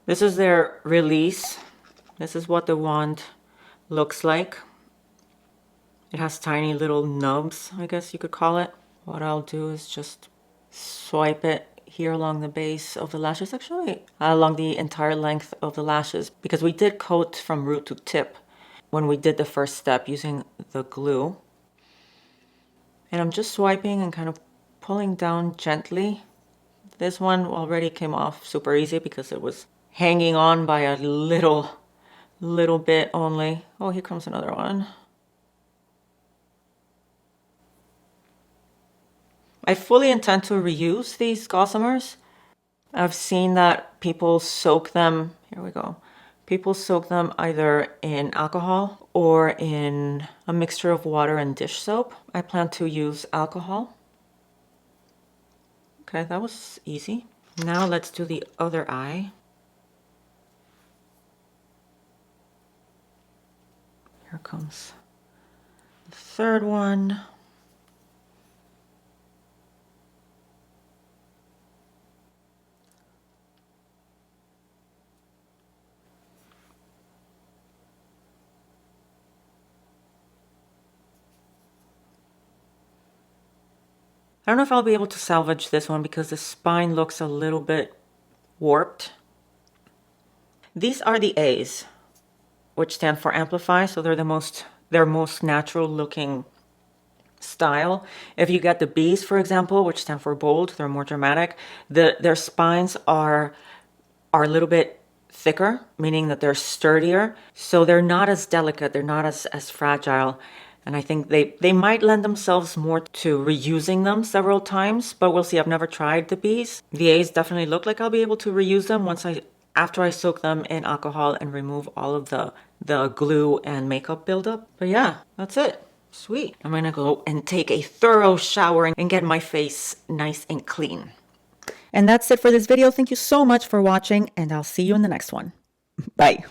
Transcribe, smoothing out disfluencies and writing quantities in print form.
This is their release. This is what the wand looks like. It has tiny little nubs, I guess you could call it. What I'll do is just swipe it here along the base of the lashes, actually along the entire length of the lashes, because we did coat from root to tip when we did the first step using the glue. And I'm just swiping and kind of pulling down gently. This one already came off super easy because it was hanging on by a little bit only. Oh, here comes another one. I fully intend to reuse these gossamers. I've seen that people soak them, here we go. People soak them either in alcohol or in a mixture of water and dish soap. I plan to use alcohol. Okay, that was easy. Now let's do the other eye. Here comes the third one. I don't know if I'll be able to salvage this one because the spine looks a little bit warped. These are the A's, which stand for amplify, so they're their most natural looking style. If you get the B's, for example, which stand for bold, they're more dramatic. Their spines are a little bit thicker, meaning that they're sturdier, so they're not as delicate, they're not as fragile. And I think they might lend themselves more to reusing them several times, but we'll see. I've never tried the B's. The A's definitely look like I'll be able to reuse them after I soak them in alcohol and remove all of the glue and makeup buildup. But yeah, that's it. Sweet. I'm gonna go and take a thorough shower and get my face nice and clean. And that's it for this video. Thank you so much for watching, and I'll see you in the next one. Bye.